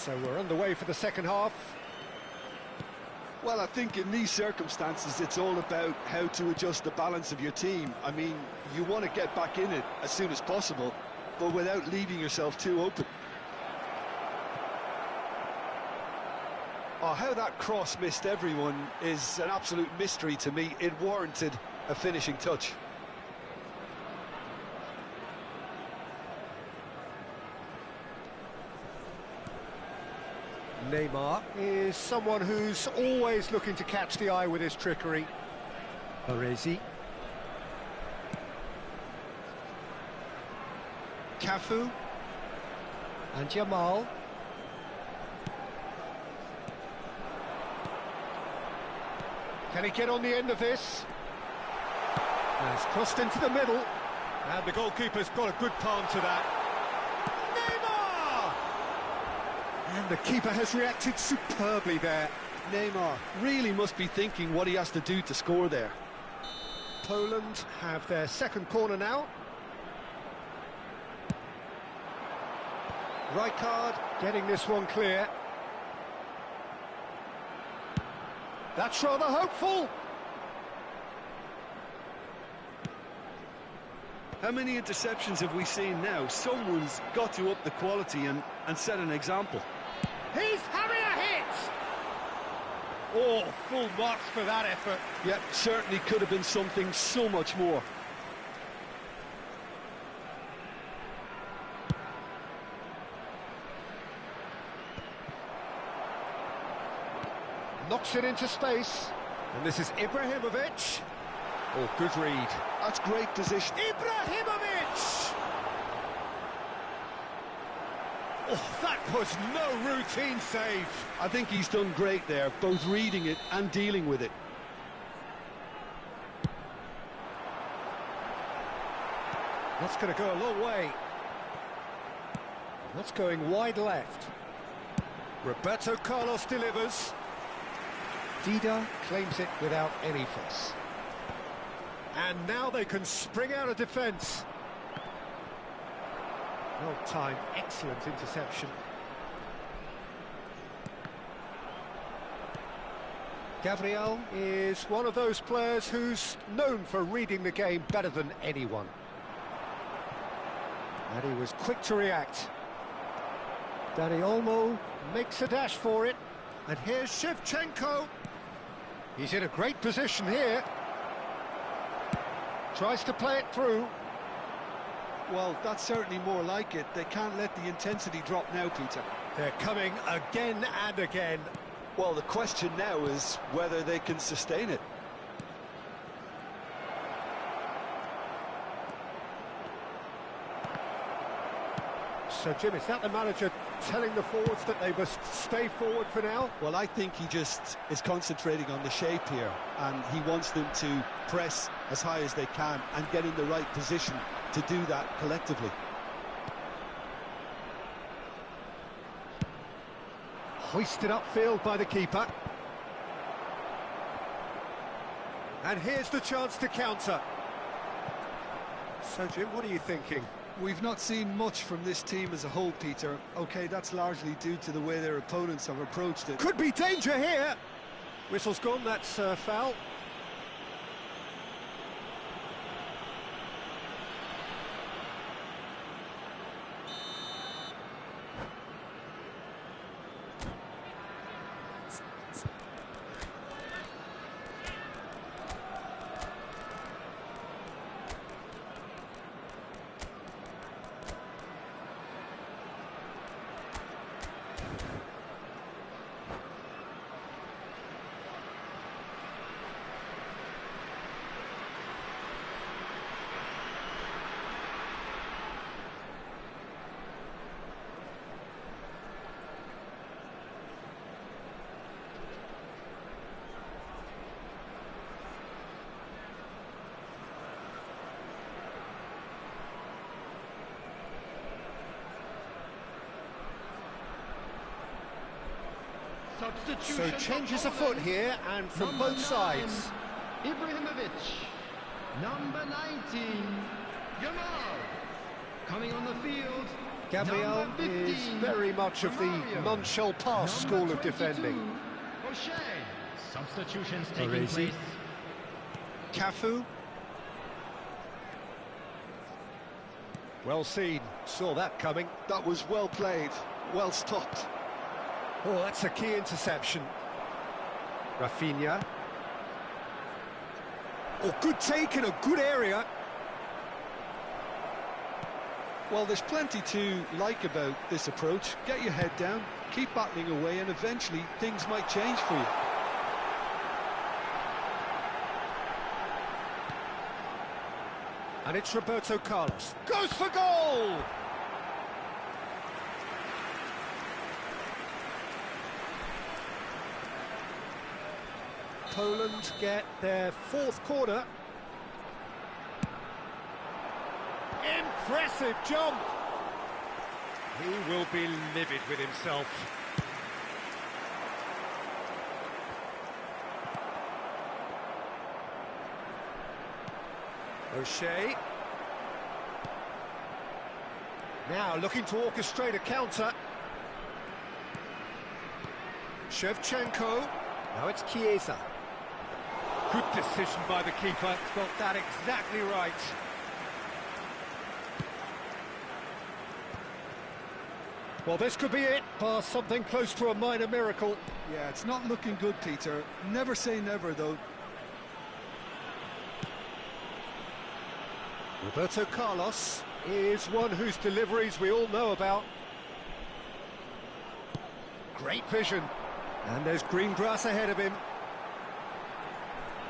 So we're underway for the second half. Well, I think in these circumstances, it's all about how to adjust the balance of your team. I mean, you want to get back in it as soon as possible, but without leaving yourself too open. Oh, how that cross missed everyone is an absolute mystery to me. It warranted a finishing touch. Neymar is someone who's always looking to catch the eye with his trickery. Baresi. Cafu. And Jamal. Can he get on the end of this? It's crossed into the middle. And the goalkeeper's got a good palm to that. Neymar! And the keeper has reacted superbly there. Neymar really must be thinking what he has to do to score there. Poland have their second corner now. Rijkaard getting this one clear. That's rather hopeful. How many interceptions have we seen now? Someone's got to up the quality and set an example. He's having a hit! Oh, full marks for that effort. Yep, certainly could have been something so much more. Knocks it into space. And this is Ibrahimovic. Oh, good read. That's great position. Ibrahimovic! Oh, that was no routine save. I think he's done great there, both reading it and dealing with it. That's going to go a long way. That's going wide left. Roberto Carlos delivers. Dida claims it without any fuss. And now they can spring out of defence. Well timed, excellent interception. Gabriel is one of those players who's known for reading the game better than anyone. And he was quick to react. Dani Olmo makes a dash for it. And here's Shevchenko. He's in a great position here. Tries to play it through. Well, that's certainly more like it. They can't let the intensity drop now, Peter. They're coming again and again. Well, the question now is whether they can sustain it. So, Jim, is that the manager telling the forwards that they must stay forward for now? Well, I think he just is concentrating on the shape here, and he wants them to press as high as they can and get in the right position to do that collectively. Hoisted upfield by the keeper. And here's the chance to counter. So, Jim, what are you thinking? We've not seen much from this team as a whole, Peter. OK, that's largely due to the way their opponents have approached it. Could be danger here. Whistle's gone, that's foul. So changes afoot here, and from number both sides. 9, Ibrahimovic. Number 19, Jamal. Coming on the field, Gabriel is very much of the non-shell pass school of defending. Substitutions taking place. Cafu. Well seen, saw that coming. That was well played, well stopped. Oh, that's a key interception. Rafinha. Oh, good take in a good area. Well, there's plenty to like about this approach. Get your head down, keep battling away, and eventually things might change for you. And it's Roberto Carlos. Goes for goal! Poland get their fourth corner. Impressive jump! He will be livid with himself. O'Shea. Now looking to orchestrate a counter. Shevchenko. Now it's Chiesa. Good decision by the keeper. Got that exactly right. Well, this could be it, past something close to a minor miracle. Yeah, it's not looking good, Peter. Never say never, though. Roberto Carlos is one whose deliveries we all know about. Great vision. And there's green grass ahead of him.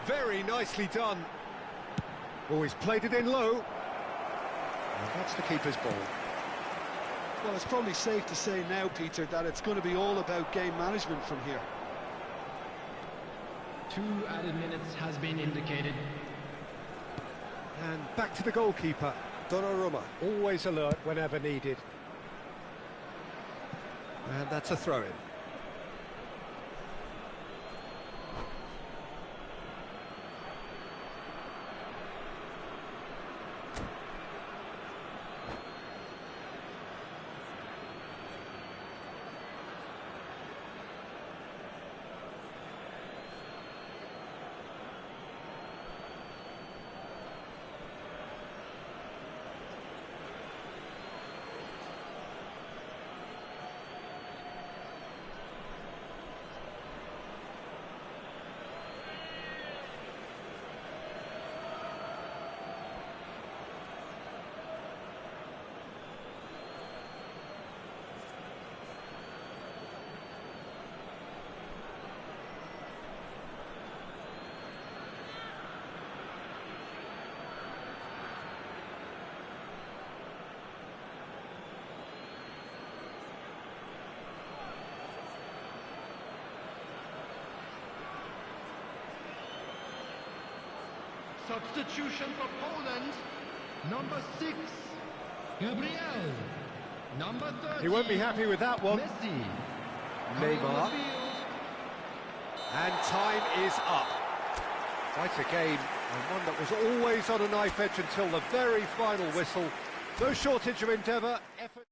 Very nicely done. Oh, he's played it in low. And that's the keeper's ball. Well, it's probably safe to say now, Peter, that it's going to be all about game management from here. 2 added minutes has been indicated. And back to the goalkeeper, Donnarumma, always alert whenever needed. And that's a throw-in. Substitution for Poland. Number 6, Gabriel. Number 30. He won't be happy with that one. Messi. Neymar. And time is up. Quite a game, and one that was always on a knife edge until the very final whistle. No shortage of endeavour, effort.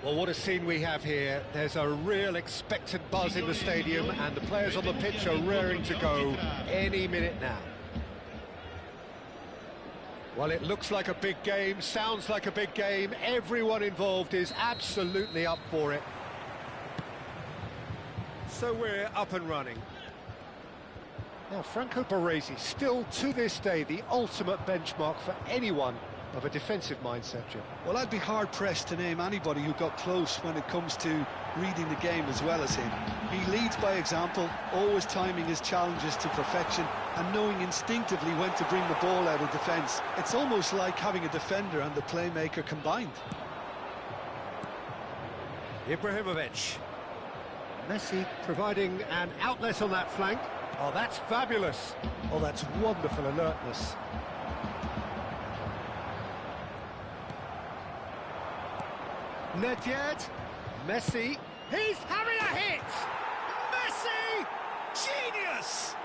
Well, what a scene we have here. There's a real expectant buzz in the stadium, and the players on the pitch are raring to go any minute now. Well, it looks like a big game, sounds like a big game. Everyone involved is absolutely up for it. So we're up and running. Now, Franco Baresi, still to this day, the ultimate benchmark for anyone of a defensive mindset, Jim. Well, I'd be hard-pressed to name anybody who got close when it comes to reading the game as well as him. He leads by example, always timing his challenges to perfection and knowing instinctively when to bring the ball out of defence. It's almost like having a defender and the playmaker combined. Ibrahimovic. Messi providing an outlet on that flank. Oh, that's fabulous. Oh, that's wonderful alertness. Nedved, Messi, he's having a hit! Messi! Genius!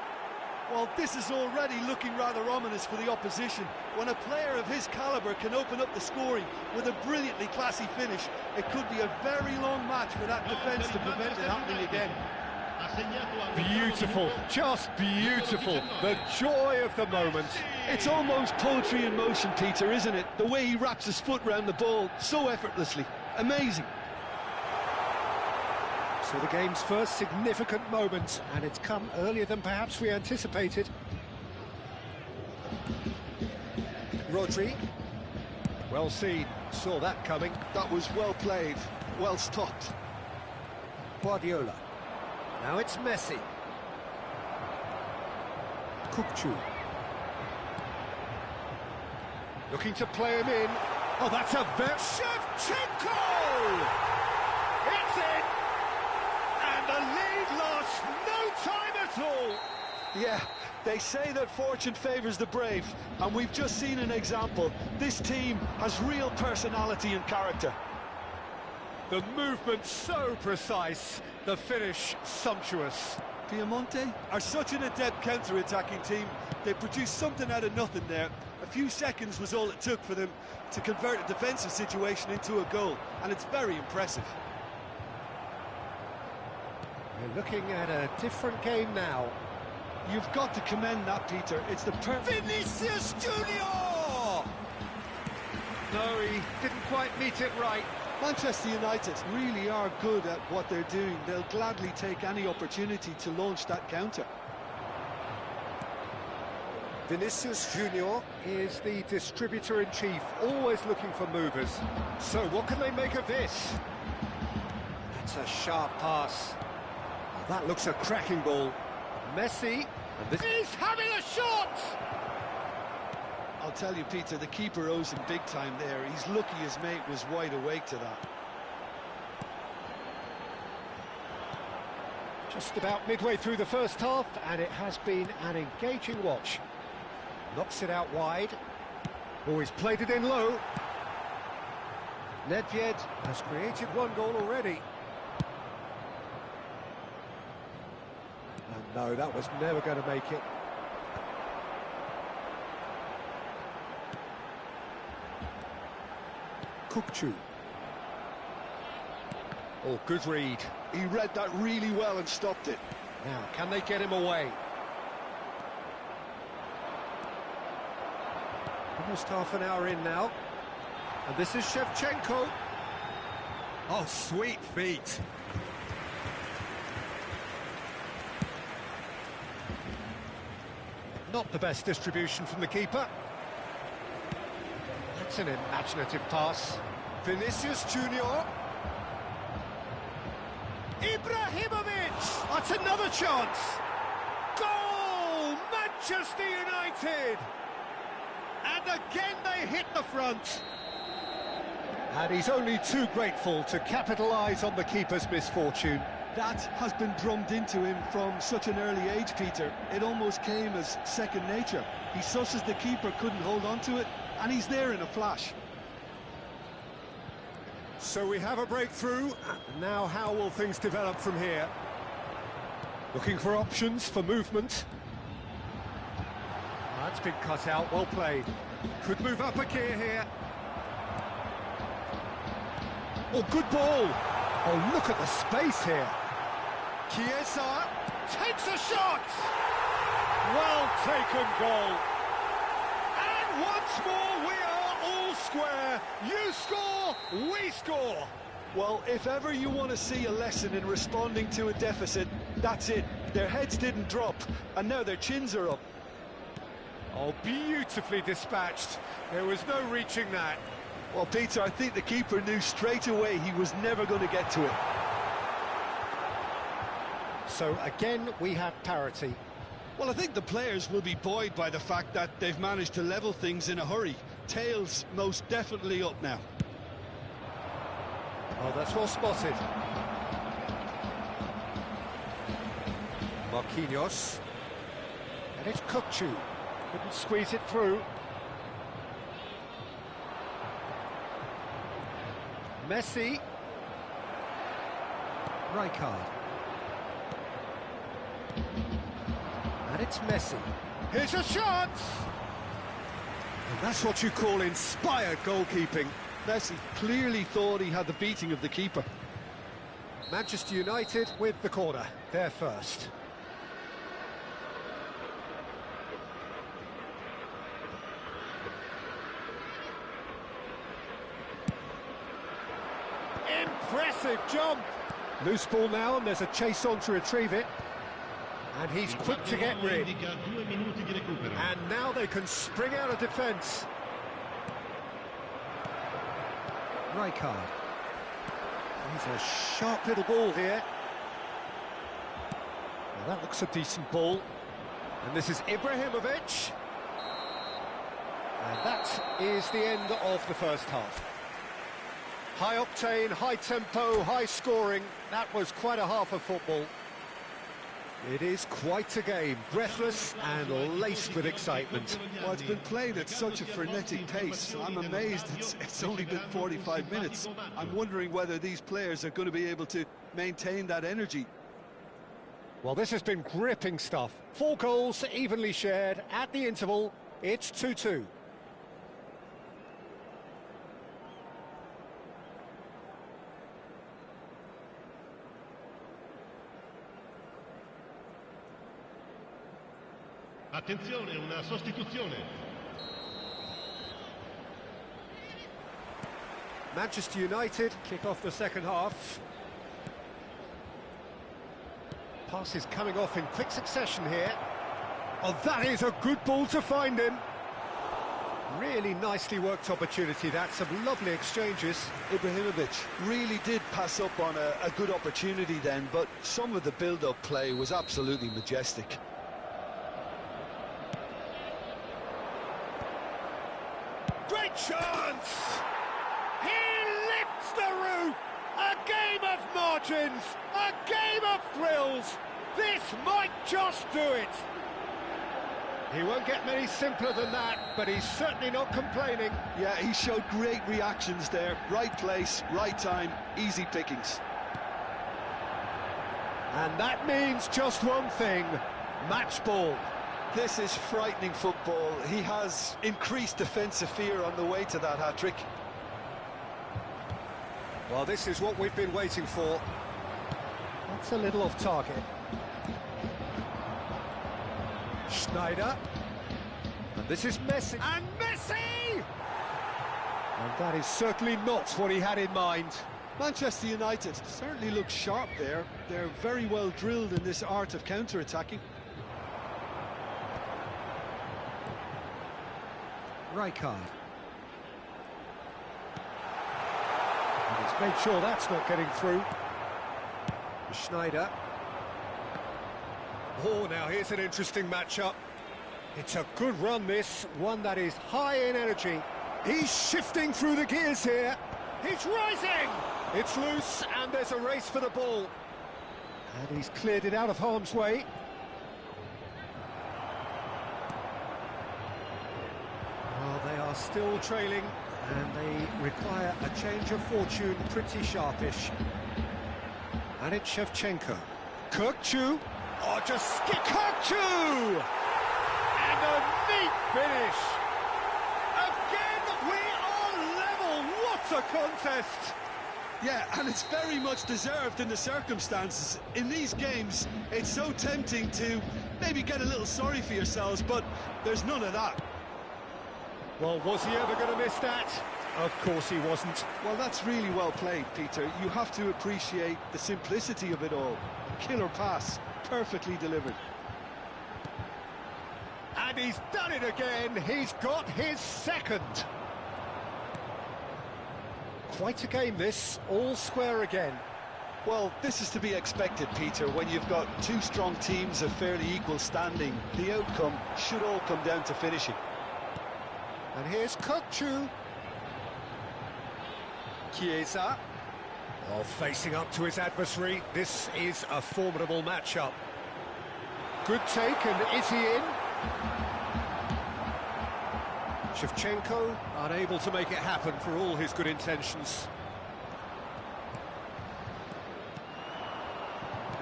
Well, this is already looking rather ominous for the opposition. When a player of his calibre can open up the scoring with a brilliantly classy finish, it could be a very long match for that defence to prevent it happening again. Beautiful, just beautiful. The joy of the moment. It's almost poetry in motion, Peter, isn't it? The way he wraps his foot round the ball so effortlessly. Amazing. So the game's first significant moment, and it's come earlier than perhaps we anticipated. Rodri. Well seen, saw that coming. That was well played, well stopped. Guardiola. Now it's Messi. Kukçu. Looking to play him in. Oh, that's a very... Shevchenko! It's in! And the lead lost no time at all! Yeah, they say that fortune favours the brave, and we've just seen an example. This team has real personality and character. The movement so precise, the finish sumptuous. Piemonte are such an adept counter-attacking team. They produced something out of nothing there. A few seconds was all it took for them to convert a defensive situation into a goal, and it's very impressive. We're looking at a different game now. You've got to commend that, Peter. It's the perfect... Vinicius Junior! No, he didn't quite meet it right. Manchester United really are good at what they're doing. They'll gladly take any opportunity to launch that counter. Vinicius Junior is the distributor-in-chief, always looking for movers. So what can they make of this? That's a sharp pass. Oh, that looks a cracking ball. Messi, and this is having a shot! I'll tell you, Peter, the keeper owes him big time there. He's lucky his mate was wide awake to that. Just about midway through the first half, and it has been an engaging watch. Knocks it out wide. Oh, he's played it in low. Nedved has created one goal already. And no, that was never going to make it. Kukçu. Oh, good read. He read that really well and stopped it. Now, can they get him away? Almost half an hour in now. And this is Shevchenko. Oh, sweet feet. Not the best distribution from the keeper. That's an imaginative pass. Vinicius Junior. Ibrahimovic! That's another chance! Goal! Manchester United! And again they hit the front. And he's only too grateful to capitalise on the keeper's misfortune. That has been drummed into him from such an early age, Peter. It almost came as second nature. He susses the keeper couldn't hold on to it, and he's there in a flash. So we have a breakthrough. Now how will things develop from here? Looking for options for movement. That's been cut out, well played. Could move up a gear here. Oh, good ball. Oh, look at the space here. Chiesa takes a shot. Well taken goal. And once more we are all square. You score, we score. Well, if ever you want to see a lesson in responding to a deficit, that's it. Their heads didn't drop, and now their chins are up. Oh, beautifully dispatched. There was no reaching that. Well, Peter, I think the keeper knew straight away he was never going to get to it. So again, we have parity. Well, I think the players will be buoyed by the fact that they've managed to level things in a hurry. Tails most definitely up now. Oh, that's well spotted. Marquinhos. And it's Kukçu. Couldn't squeeze it through. Messi. Rijkaard. And it's Messi. Here's a shot! And that's what you call inspired goalkeeping. Messi clearly thought he had the beating of the keeper. Manchester United with the corner. They're first. Impressive jump! Loose ball now, and there's a chase on to retrieve it. And he's quick to get rid. And now they can spring out of defence. Rijkaard. He's a sharp little ball here. Well, that looks a decent ball. And this is Ibrahimovic. And that is the end of the first half. High octane, high tempo, high scoring. That was quite a half of football. It is quite a game, breathless and laced with excitement. Well, it's been played at such a frenetic pace. I'm amazed it's only been 45 minutes. I'm wondering whether these players are going to be able to maintain that energy. Well, this has been gripping stuff. 4 goals evenly shared. At the interval, it's 2-2. Attenzione, una sostituzione. Manchester United kick off the second half. Passes coming off in quick succession here. Oh, that is a good ball to find him. Really nicely worked opportunity, that. Some lovely exchanges. Ibrahimovic really did pass up on a good opportunity then, but some of the build-up play was absolutely majestic. Great chance! He lifts the roof! A game of margins! A game of thrills! This might just do it! He won't get many simpler than that, but he's certainly not complaining. Yeah, he showed great reactions there. Right place, right time, easy pickings. And that means just one thing, match ball. This is frightening football. He has increased defensive fear on the way to that hat-trick. Well, this is what we've been waiting for. That's a little off target. Schneider. And this is Messi. And Messi! And that is certainly not what he had in mind. Manchester United certainly look sharp there. They're very well drilled in this art of counter-attacking. Rijkaard. And he's made sure that's not getting through. Schneider. Oh, now here's an interesting matchup. It's a good run, this, one that is high in energy. He's shifting through the gears here. He's rising! It's loose, and there's a race for the ball. And he's cleared it out of harm's way. Well, they are still trailing, and they require a change of fortune pretty sharpish. And it's Shevchenko. Kukçu. Oh, just skip. Kukçu! And a neat finish. Again, we are level. What a contest! Yeah, and it's very much deserved in the circumstances. In these games, it's so tempting to maybe get a little sorry for yourselves, but there's none of that. Well, was he ever going to miss that? Of course he wasn't. Well, that's really well played, Peter. You have to appreciate the simplicity of it all. Killer pass, perfectly delivered. And he's done it again. He's got his second. Quite a game this, all square again. Well, this is to be expected, Peter. When you've got two strong teams of fairly equal standing, the outcome should all come down to finishing. And here's Kokchu. Chiesa. Well, facing up to his adversary, this is a formidable matchup. Good take, and is he in? Shevchenko unable to make it happen for all his good intentions.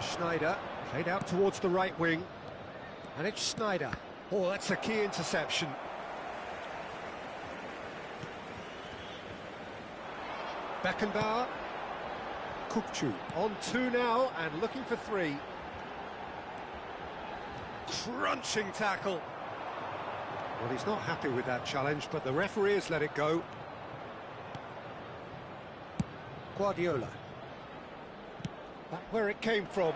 Schneider played out towards the right wing, and it's Schneider. Oh, that's a key interception. Beckenbauer. Kukcu on two now and looking for three. Crunching tackle. Well, he's not happy with that challenge, but the referee has let it go. Guardiola. Back where it came from.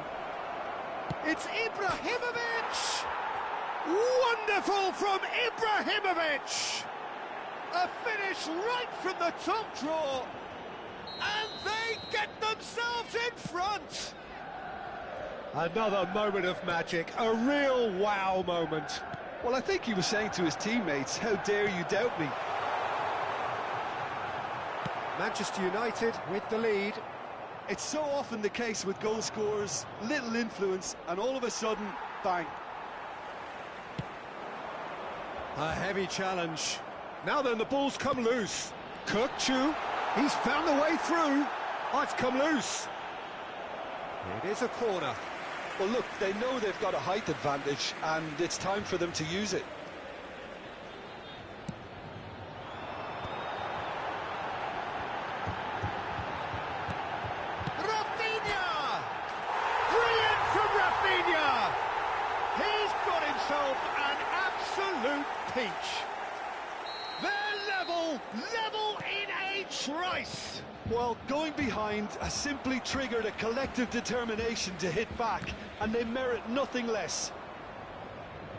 It's Ibrahimovic! Wonderful from Ibrahimovic! A finish right from the top draw. And they get themselves in front! Another moment of magic, a real wow moment. Well, I think he was saying to his teammates, how dare you doubt me? Manchester United with the lead. It's so often the case with goal scorers, little influence, and all of a sudden, bang. A heavy challenge. Now then, the ball's come loose. Kokchu, he's found the way through. Oh, it's come loose. It is a corner. Well, look, they know they've got a height advantage, and it's time for them to use it. Rafinha! Brilliant from Rafinha! He's got himself an absolute peach. They're level in a trice. Well, going behind has simply triggered a collective determination to hit back, and they merit nothing less.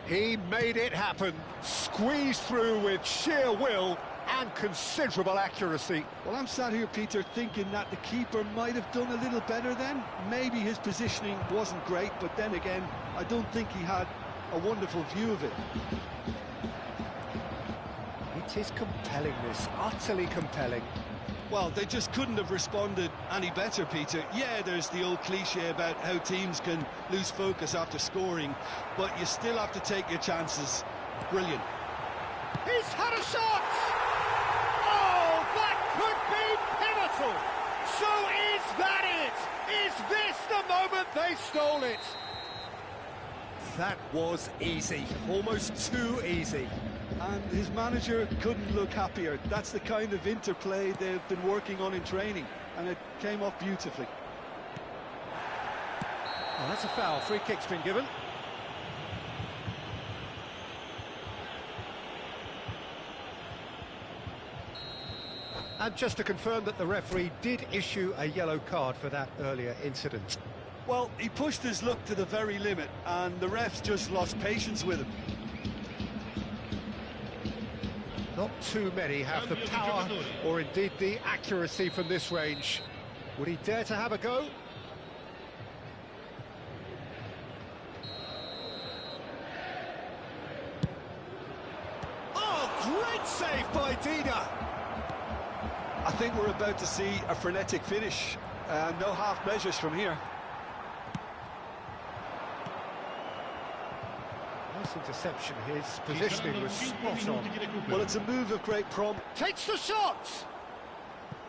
He made it happen, squeezed through with sheer will and considerable accuracy. Well, I'm sat here, Peter, thinking that the keeper might have done a little better then. Maybe his positioning wasn't great, but then again, I don't think he had a wonderful view of it. It is compelling, this, utterly compelling. Well, they just couldn't have responded any better, Peter. Yeah, there's the old cliche about how teams can lose focus after scoring, but you still have to take your chances. Brilliant. He's had a shot! Oh, that could be pivotal! So is that it? Is this the moment they stole it? That was easy, almost too easy. And his manager couldn't look happier. That's the kind of interplay they've been working on in training, and it came off beautifully. Oh, that's a foul. Free kick's been given. And just to confirm that the referee did issue a yellow card for that earlier incident. Well, he pushed his luck to the very limit, and the refs just lost patience with him. Not too many have the power or indeed the accuracy from this range. Would he dare to have a go? Oh, great save by Dida! I think we're about to see a frenetic finish. No half measures from here. Nice interception, his positioning was spot on. Well, it's a move of great promise. Takes the shot!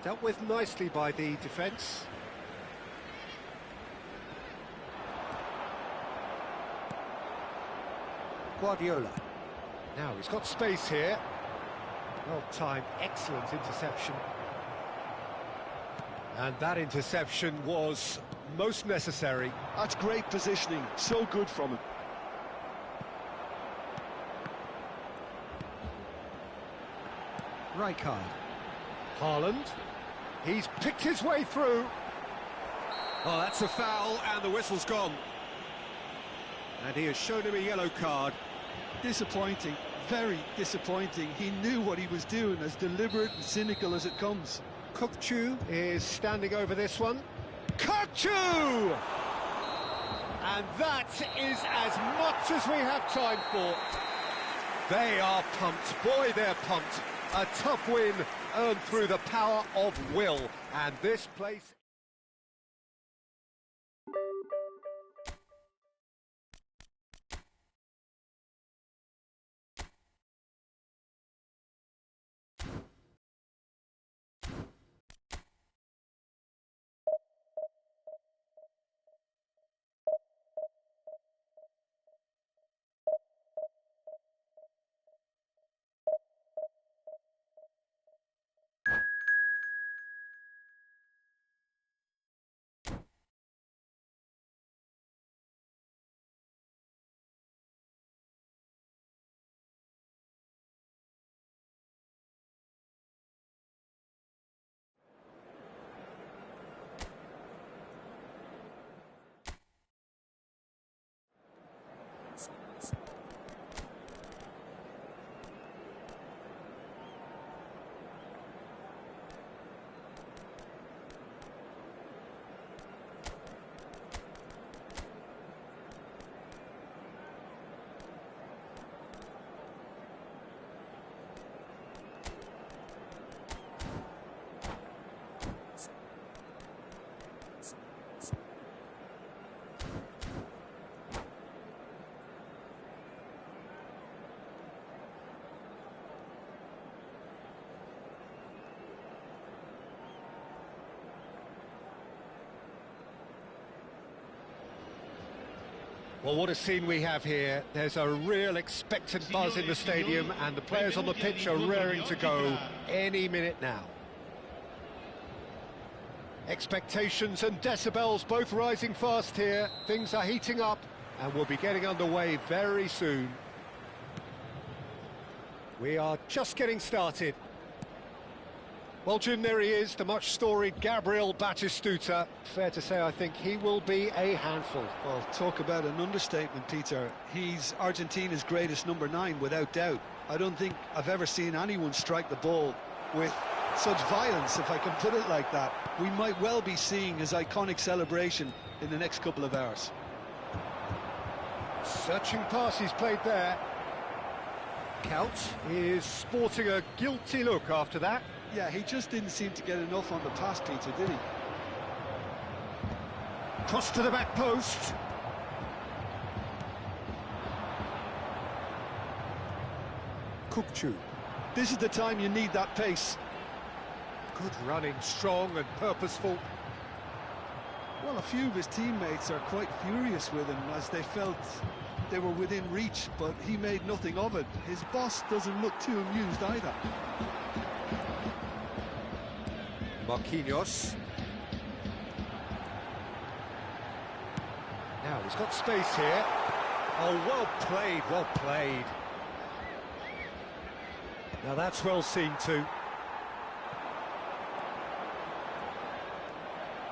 Dealt with nicely by the defence. Guardiola. Now he's got space here. Well timed, excellent interception. And that interception was most necessary. That's great positioning, so good from him. Rijkaard. Haaland. He's picked his way through. Oh, that's a foul, and the whistle's gone. And he has shown him a yellow card. Disappointing, very disappointing. He knew what he was doing, as deliberate and cynical as it comes. Kukçu is standing over this one. Kukçu! And that is as much as we have time for. They are pumped. Boy, they're pumped. A tough win earned through the power of will. And this place... Well, what a scene we have here. There's a real expectant buzz in the stadium, and the players on the pitch are raring to go any minute now. Expectations and decibels both rising fast here. Things are heating up, and we'll be getting underway very soon. We are just getting started. Well, Jim, there he is, the much-storied Gabriel Batistuta. Fair to say, I think he will be a handful. Well, talk about an understatement, Peter. He's Argentina's greatest number 9, without doubt. I don't think I've ever seen anyone strike the ball with such violence, if I can put it like that. We might well be seeing his iconic celebration in the next couple of hours. Searching pass he's played there. Couch is sporting a guilty look after that. Yeah, he just didn't seem to get enough on the pass, Peter, did he? Cross to the back post. Kukçu. This is the time you need that pace. Good running, strong and purposeful. Well, a few of his teammates are quite furious with him, as they felt they were within reach, but he made nothing of it. His boss doesn't look too amused either. Marquinhos. Now he's got space here. Oh, well played, well played. Now that's well seen too.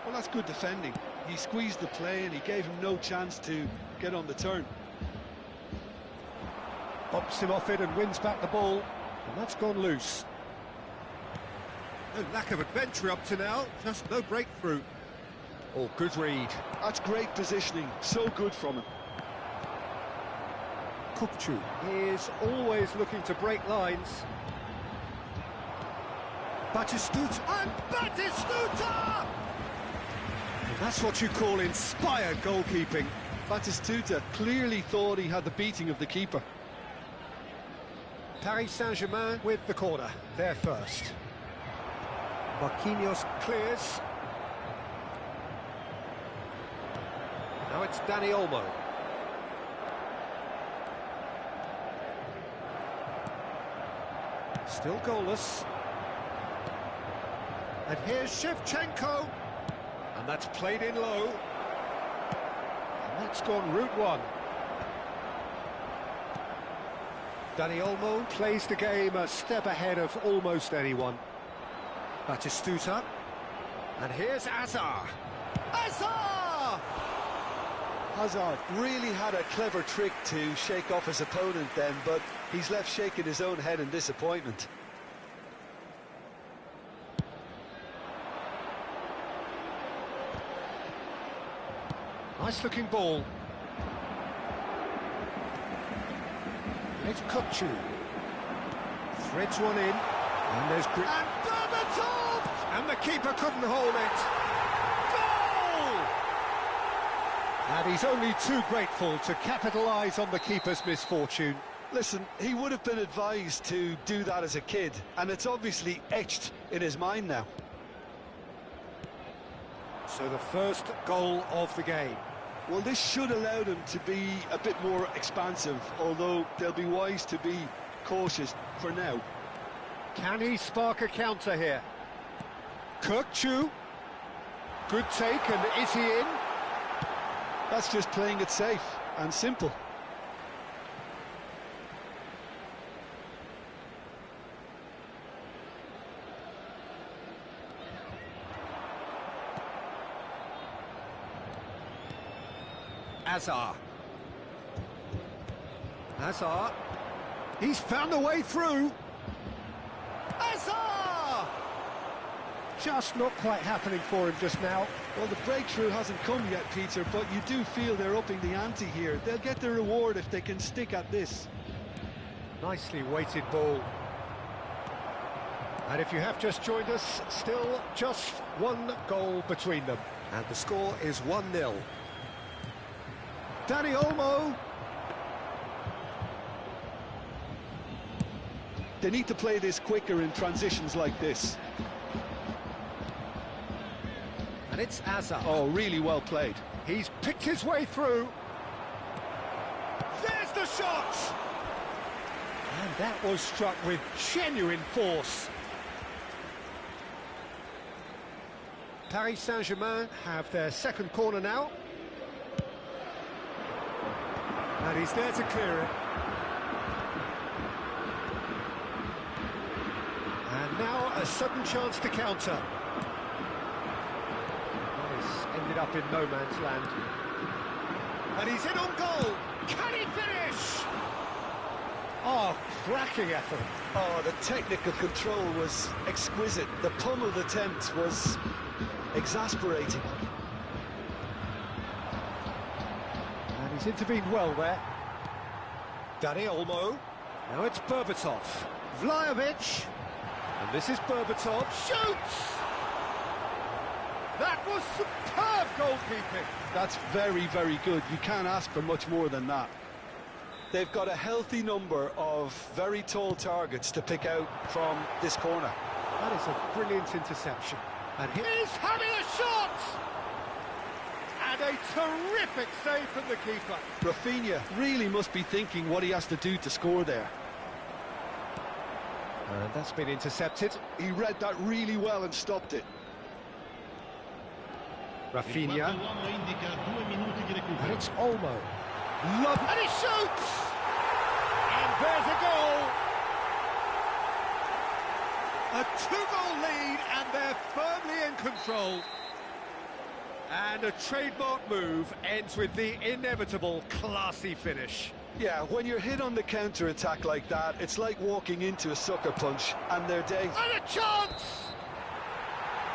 Well, that's good defending. He squeezed the play and he gave him no chance to get on the turn. Bumps him off it and wins back the ball. And that's gone loose. No lack of adventure up to now, just no breakthrough. Oh, good read. That's great positioning, so good from him. Kukçu is always looking to break lines. Batistuta, and Batistuta! And that's what you call inspired goalkeeping. Batistuta clearly thought he had the beating of the keeper. Paris Saint-Germain with the corner, they're first. Marquinhos clears. Now it's Dani Olmo. Still goalless. And here's Shevchenko. And that's played in low. And that's gone route one. Dani Olmo plays the game a step ahead of almost anyone. Batistuta. And here's Azar. Azar! Hazard really had a clever trick to shake off his opponent then, but he's left shaking his own head in disappointment. Nice looking ball. It's Kukcu. Threads one in. And there's... And Berbatov! And the keeper couldn't hold it. Goal! And he's only too grateful to capitalise on the keeper's misfortune. Listen, he would have been advised to do that as a kid, and it's obviously etched in his mind now. So the first goal of the game. Well, this should allow them to be a bit more expansive, although they'll be wise to be cautious for now. Can he spark a counter here? Kukcu. Good take, and is he in? That's just playing it safe and simple. Azar. Azar. He's found a way through. Azar! Just not quite happening for him just now. Well, the breakthrough hasn't come yet, Peter, but you do feel they're upping the ante here. They'll get the reward if they can stick at this. Nicely weighted ball. And if you have just joined us, still just one goal between them. And the score is 1-0. Dani Olmo. They need to play this quicker in transitions like this. And it's Azar. Oh, really well played. He's picked his way through. There's the shot! And that was struck with genuine force. Paris Saint-Germain have their second corner now. And he's there to clear it. And now a sudden chance to counter. This ended up in no man's land. And he's in on goal. Can he finish? Oh, cracking effort. Oh, the technical control was exquisite. The pummeled attempt was exasperating. And he's intervened well there. Dani Olmo. Now it's Berbatov. Vlahovic. And this is Berbatov. Shoots! That was superb goalkeeping. That's very, very good. You can't ask for much more than that. They've got a healthy number of very tall targets to pick out from this corner. That is a brilliant interception. And he's having a shot! And a terrific save from the keeper. Rafinha really must be thinking what he has to do to score there. And that's been intercepted. He read that really well and stopped it. Rafinha. And it's Olmo. Love, and he shoots! And there's a goal! A two-goal lead, and they're firmly in control. And a trademark move ends with the inevitable classy finish. Yeah, when you're hit on the counter-attack like that, it's like walking into a sucker punch, and their day... And a chance!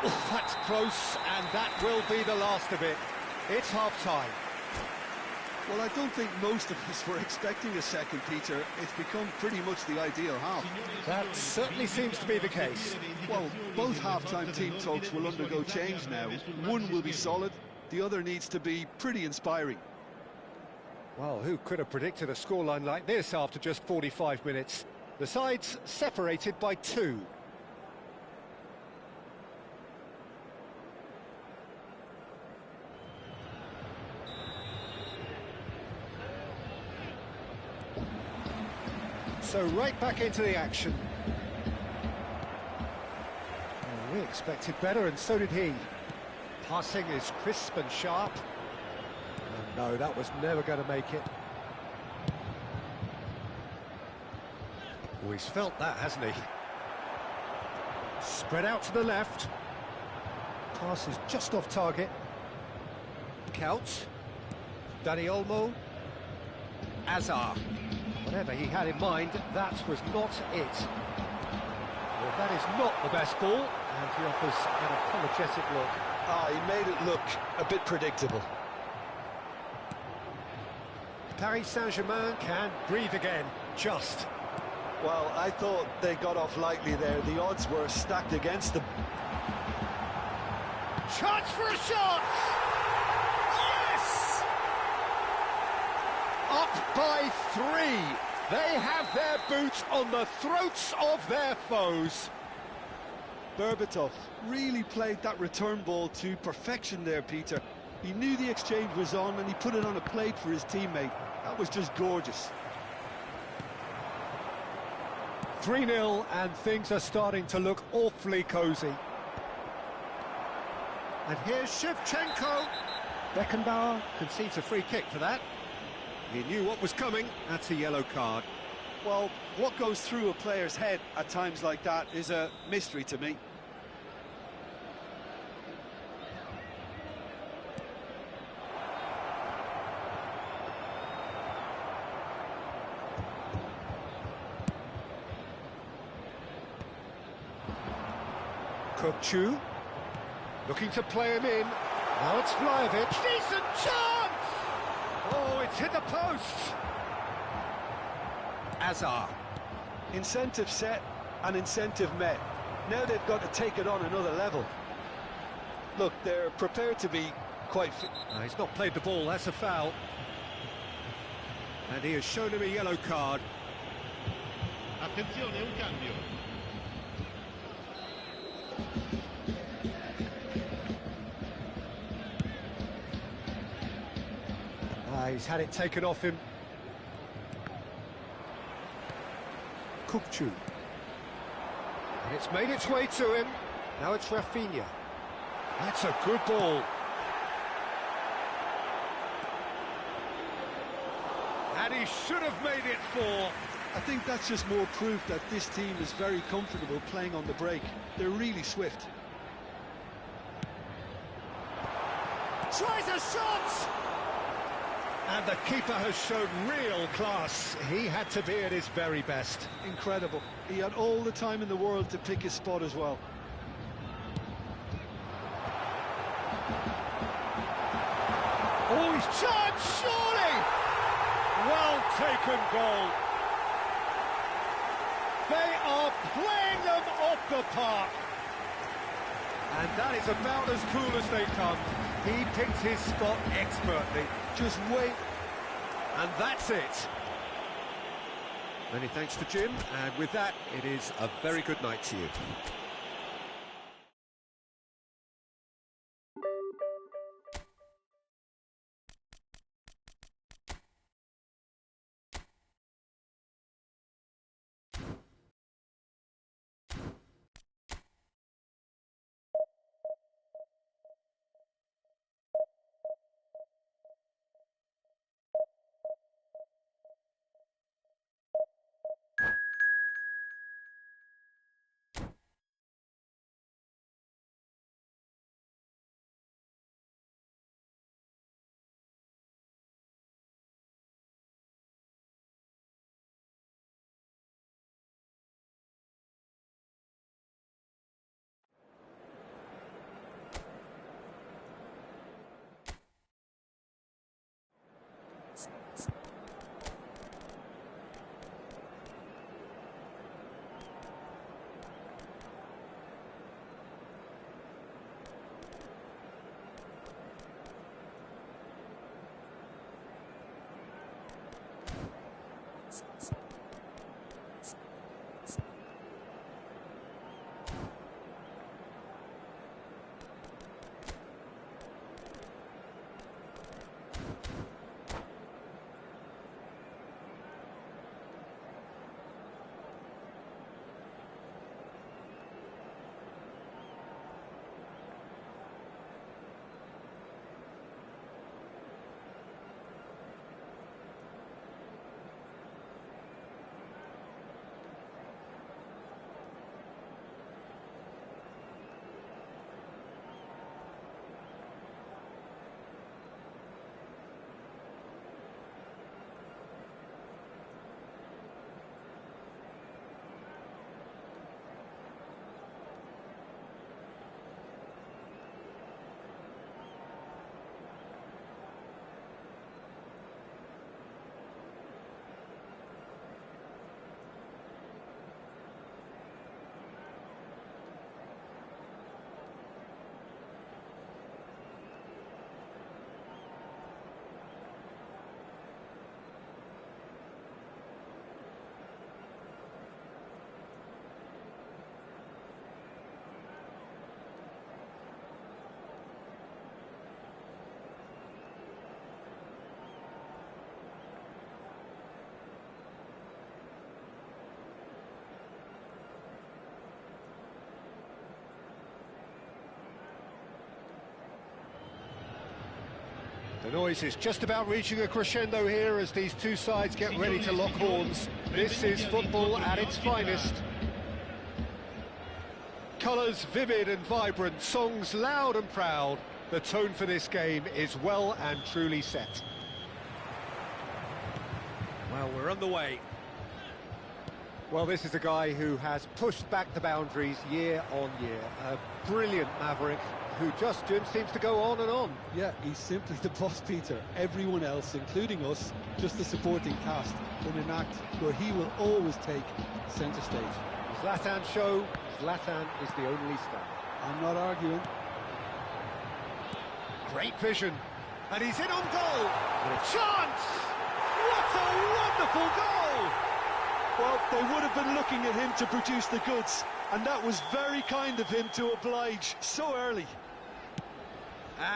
Oh, that's close, and that will be the last of it. It's half-time. Well, I don't think most of us were expecting a second, Peter. It's become pretty much the ideal half. That certainly seems to be the case. Well, both half-time team talks will undergo change now. One will be solid, the other needs to be pretty inspiring. Well, who could have predicted a scoreline like this after just 45 minutes? The sides separated by 2. So right back into the action. They expected better, and so did he. Passing is crisp and sharp. And no, that was never going to make it. Oh, he's felt that, hasn't he? Spread out to the left. Pass is just off target. Couch. Dani Olmo. Azar. Whatever he had in mind, that was not it. Well, that is not the best ball, and he offers an apologetic look. He made it look a bit predictable. Paris Saint-Germain can breathe again, just. Well, I thought they got off lightly there. The odds were stacked against them. Chance for a shot! Yes! Up by 3. They have their boots on the throats of their foes. Berbatov really played that return ball to perfection there, Peter. He knew the exchange was on and he put it on a plate for his teammate. That was just gorgeous. 3-0, and things are starting to look awfully cosy. And here's Shevchenko. Beckenbauer concedes a free kick for that. He knew what was coming. That's a yellow card. Well, what goes through a player's head at times like that is a mystery to me. Kokchu, looking to play him in. Now it's Vlahovic. Decent chance! Oh, it's hit the post. Azar. Incentive set and incentive met. Now they've got to take it on another level. Look, they're prepared to be quite fit. He's not played the ball, that's a foul. And he has shown him a yellow card. Attenzione, un cambio. He's had it taken off him. Kokchu. And it's made its way to him. Now it's Rafinha. That's a good ball. And he should have made it 4. I think that's just more proof that this team is very comfortable playing on the break. They're really swift. Tries a shot! And the keeper has shown real class. He had to be at his very best. Incredible. He had all the time in the world to pick his spot as well. Oh, he's charged, surely! Well taken goal. They are playing them off the park. And that is about as cool as they come. He picked his spot expertly. Just wait. And that's it. Many thanks to Jim, and with that, it is a very good night to you. The noise is just about reaching a crescendo here as these two sides get ready to lock horns. This is football at its finest. Colours vivid and vibrant, songs loud and proud. The tone for this game is well and truly set. Well, we're on the way. Well, this is a guy who has pushed back the boundaries year on year. A brilliant maverick who just seems to go on and on. Yeah, he's simply the boss, Peter. Everyone else, including us, just the supporting cast in an act where he will always take centre stage. Zlatan show, Zlatan is the only star. I'm not arguing. Great vision, and he's in on goal. And a chance! What a wonderful goal! Well, they would have been looking at him to produce the goods, and that was very kind of him to oblige so early.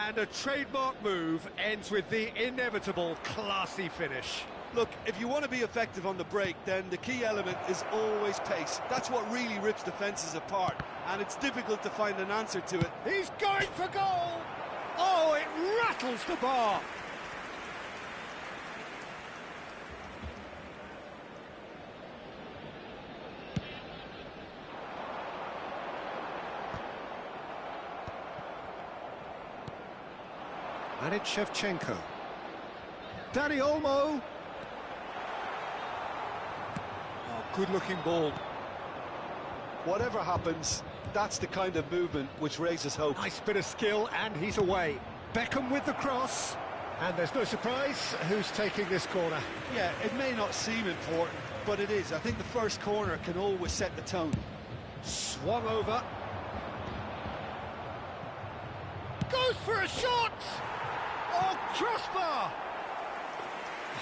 And a trademark move ends with the inevitable classy finish. Look, if you want to be effective on the break, then the key element is always pace. That's what really rips defences apart, and it's difficult to find an answer to it. He's going for goal! Oh, it rattles the bar! And it's Shevchenko. Dani Olmo. Oh, good-looking ball. Whatever happens, that's the kind of movement which raises hope. Nice bit of skill, and he's away. Beckham with the cross. And there's no surprise who's taking this corner. Yeah, it may not seem important, but it is. I think the first corner can always set the tone. Swung over. Goes for a shot! Oh, crossbar!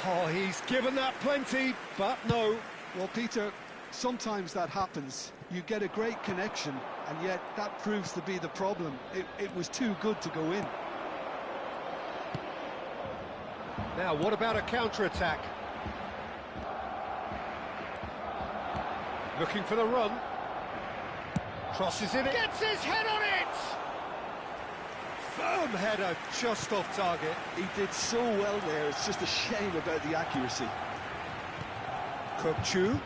Oh, he's given that plenty, but no. Well, Peter, sometimes that happens. You get a great connection, and yet that proves to be the problem. It was too good to go in. Now, what about a counter-attack? Looking for the run. Crosses in it. Gets his head on it! Firm header, just off target. He did so well there, it's just a shame about the accuracy. Kokchu.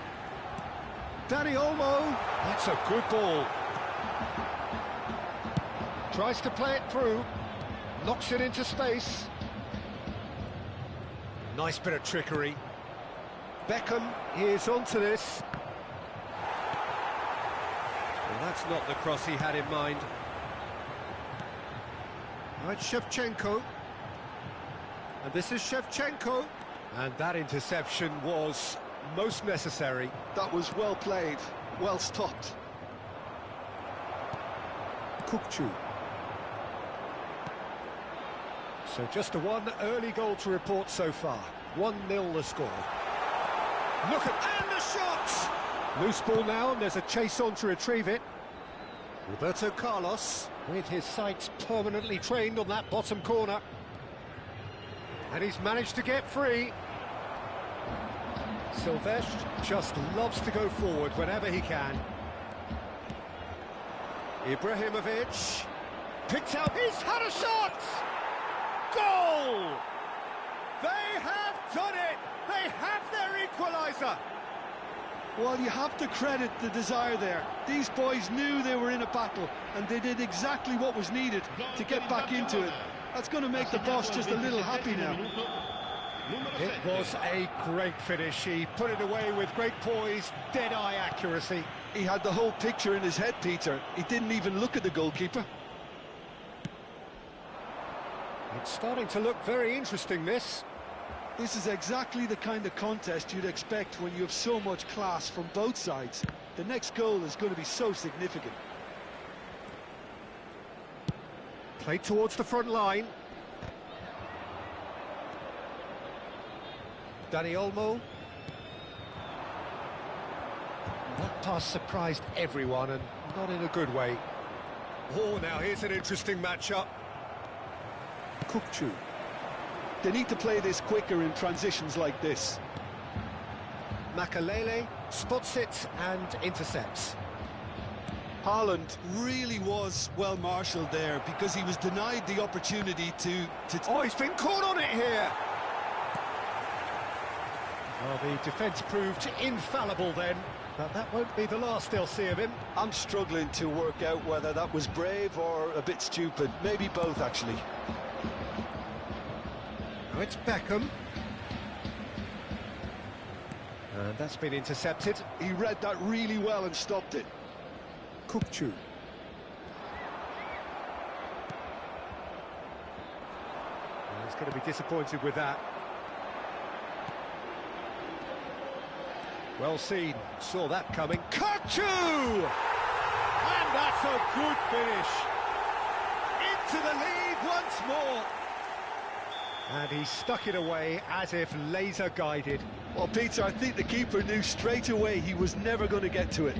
Dani Olmo. That's a good ball. Tries to play it through. Knocks it into space. Nice bit of trickery. Beckham is onto this. Well, that's not the cross he had in mind. Right, Shevchenko. And this is Shevchenko. And that interception was most necessary. That was well played, well stopped. Kokchu. So just the one early goal to report so far. 1-0 the score. Look at... and the shot! Loose ball now, and there's a chase on to retrieve it. Roberto Carlos, with his sights permanently trained on that bottom corner. And he's managed to get free. Silvestre just loves to go forward whenever he can. Ibrahimovic picked out, he's had a shot! Goal! They have done it! They have their equaliser! Well, you have to credit the desire there. These boys knew they were in a battle, and they did exactly what was needed to get back into it. That's going to make the boss just a little happy now. It was a great finish. He put it away with great poise, dead-eye accuracy. He had the whole picture in his head, Peter. He didn't even look at the goalkeeper. It's starting to look very interesting, this. This is exactly the kind of contest you'd expect when you have so much class from both sides. The next goal is going to be so significant. Played towards the front line. Dani Olmo. That pass surprised everyone, and not in a good way. Oh, now here's an interesting matchup. Kokchu. They need to play this quicker in transitions like this. Makalele spots it and intercepts. Haaland really was well marshalled there because he was denied the opportunity to... Oh, he's been caught on it here! Well, the defence proved infallible then, but that won't be the last they'll see of him. I'm struggling to work out whether that was brave or a bit stupid. Maybe both, actually. Now it's Beckham. And that's been intercepted. He read that really well and stopped it. Kupchu. He's going to be disappointed with that. Well seen, saw that coming. Kupchu! And that's a good finish. Into the lead once more. And he stuck it away as if laser guided. Well, Peter, I think the keeper knew straight away he was never going to get to it.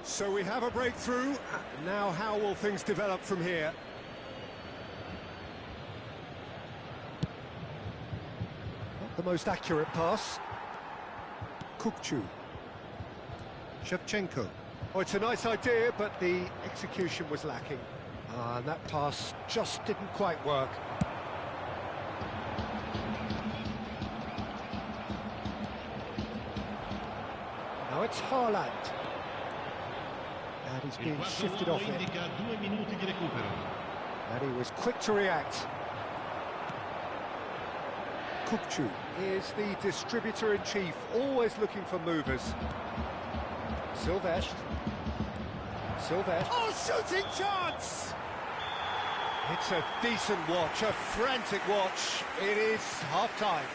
So we have a breakthrough. Now how will things develop from here? Not the most accurate pass. Kupchu. Shevchenko. Oh, it's a nice idea, but the execution was lacking. And that pass just didn't quite work. Now it's Haaland. And he's been shifted off it. And he was quick to react. Kupchu is the distributor-in-chief, always looking for movers. Silvestre. Oh, shooting chance! It's a decent watch, a frantic watch. It is half-time.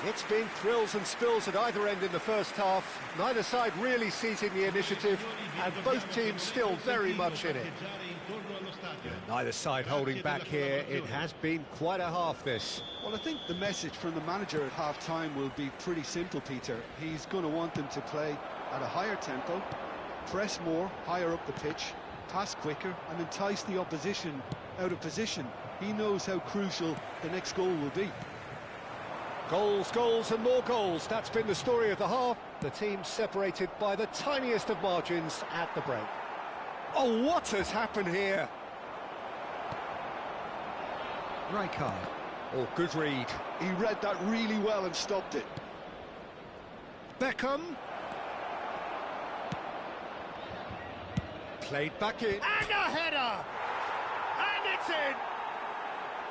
It's been thrills and spills at either end in the first half. Neither side really seizing the initiative, and both teams still very much in it. Neither side holding back here. It has been quite a half, this. Well, I think the message from the manager at half-time will be pretty simple, Peter. He's going to want them to play at a higher tempo, press more, higher up the pitch, pass quicker, and entice the opposition out of position. He knows how crucial the next goal will be. Goals, goals and more goals. That's been the story of the half. The team separated by the tiniest of margins at the break. Oh, what has happened here? Rijkaard. Oh, good read. He read that really well and stopped it. Beckham. Played back in. And a header! And it's in!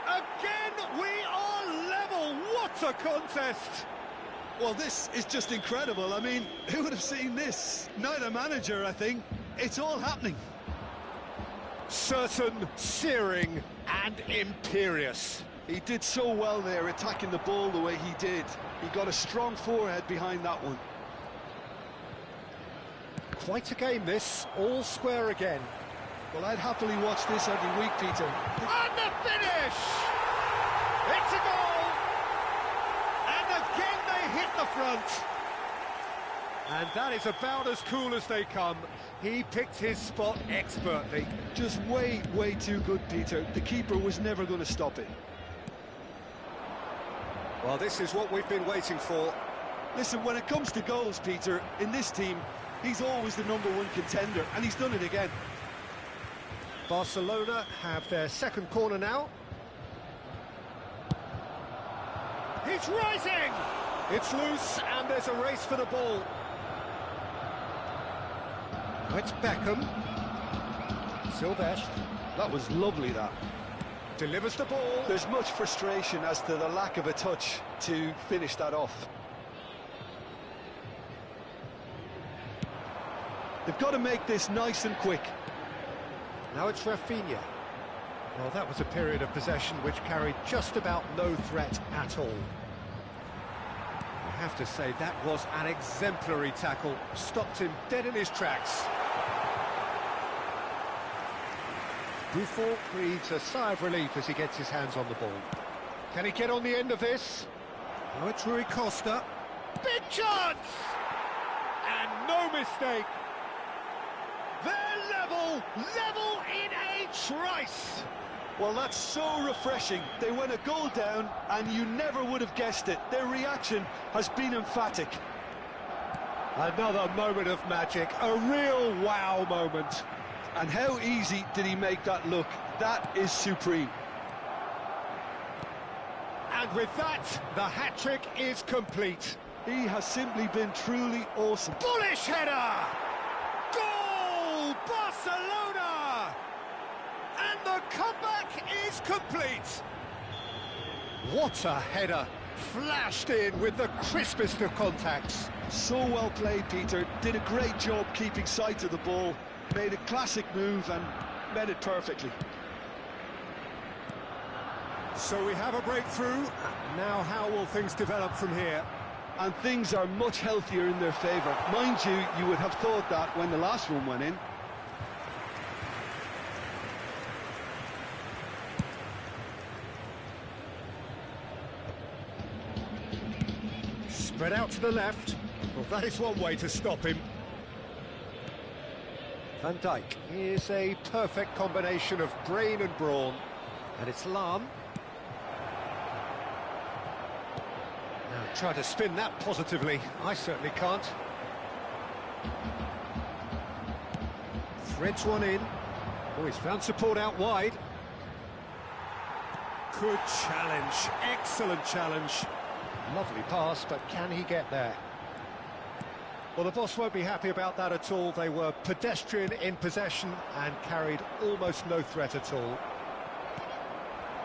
Again, we are level! What a contest! Well, this is just incredible. I mean, who would have seen this? Neither manager, I think. It's all happening. Certain, searing, and imperious. He did so well there, attacking the ball the way he did. He got a strong forehead behind that one. Quite a game, this. All square again. Well, I'd happily watch this every week, Peter. And the finish! It's a goal! And again they hit the front. And that is about as cool as they come. He picked his spot expertly. Just way, way too good, Peter. The keeper was never going to stop it. Well, this is what we've been waiting for. Listen, when it comes to goals, Peter, in this team, he's always the #1 contender, and he's done it again. Barcelona have their second corner now. He's rising! It's loose, and there's a race for the ball. Now it's Beckham. Silvestre. That was lovely, that. Delivers the ball. There's much frustration as to the lack of a touch to finish that off. They've got to make this nice and quick. Now it's Rafinha. Well, that was a period of possession which carried just about no threat at all. I have to say, that was an exemplary tackle. Stopped him dead in his tracks. Buffon breathes a sigh of relief as he gets his hands on the ball. Can he get on the end of this? Now it's Rui Costa. Big chance! And no mistake. They're level in a trice. Well, that's so refreshing. They went a goal down, and you never would have guessed it. Their reaction has been emphatic. Another moment of magic, a real wow moment. And how easy did he make that look? That is supreme. And with that, the hat-trick is complete. He has simply been truly awesome. Bullish header! Goal! Barcelona! And the comeback is complete. What a header! Flashed in with the crispest of contacts. So well played, Peter. Did a great job keeping sight of the ball. Made a classic move and met it perfectly. So we have a breakthrough. Now how will things develop from here? And things are much healthier in their favour. Mind you, you would have thought that when the last one went in. Spread out to the left. Well, that is one way to stop him. Van Dijk is a perfect combination of brain and brawn. And it's Lam. Now try to spin that positively. I certainly can't. Threads one in. Oh, he's found support out wide. Good challenge. Excellent challenge. Lovely pass, but can he get there? Well, the boss won't be happy about that at all. They were pedestrian in possession and carried almost no threat at all.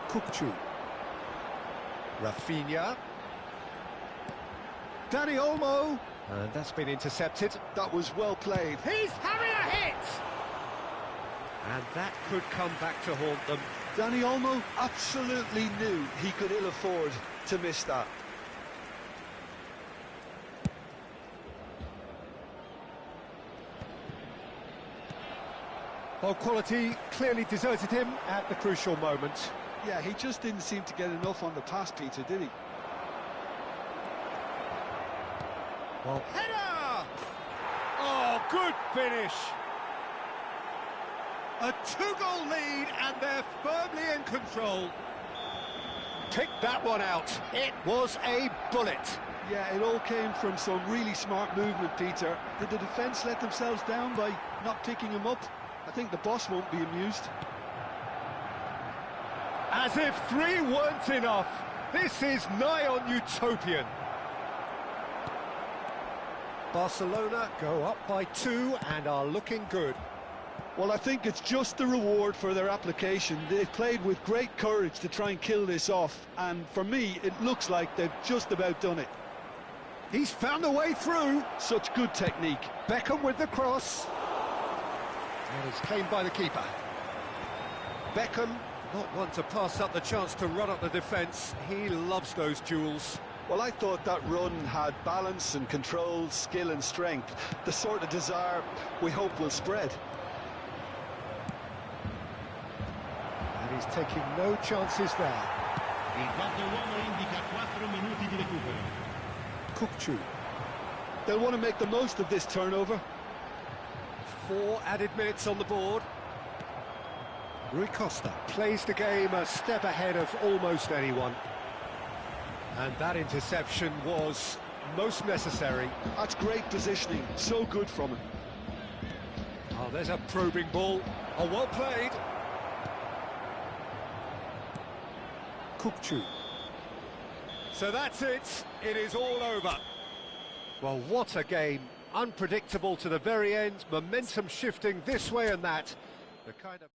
Kukçu. Rafinha. Dani Olmo. And that's been intercepted. That was well played. He's having a hit! And that could come back to haunt them. Dani Olmo absolutely knew he could ill afford to miss that. Well, quality clearly deserted him at the crucial moment. Yeah, he just didn't seem to get enough on the pass, Peter, did he? Well, header! Oh, good finish! A two-goal lead, and they're firmly in control. Pick that one out. It was a bullet. Yeah, it all came from some really smart movement, Peter. Did the defence let themselves down by not picking him up? I think the boss won't be amused. As if three weren't enough. This is nigh on utopian. Barcelona go up by 2 and are looking good. Well, I think it's just the reward for their application. They've played with great courage to try and kill this off, and for me, it looks like they've just about done it. He's found a way through. Such good technique. Beckham with the cross. And it's claimed by the keeper. Beckham, not one to pass up the chance to run up the defence. He loves those duels. Well, I thought that run had balance and control, skill and strength. The sort of desire we hope will spread. And he's taking no chances there. Il quarto uomo indica 4 minuti di recupero. Kukçu. They'll want to make the most of this turnover. 4 added minutes on the board. Rui Costa plays the game a step ahead of almost anyone. And that interception was most necessary. That's great positioning, so good from him. Oh, there's a probing ball. Oh, well played. Kukçu. So that's it. It is all over. Well, what a game. Unpredictable to the very end. Momentum shifting this way and that. The kind of...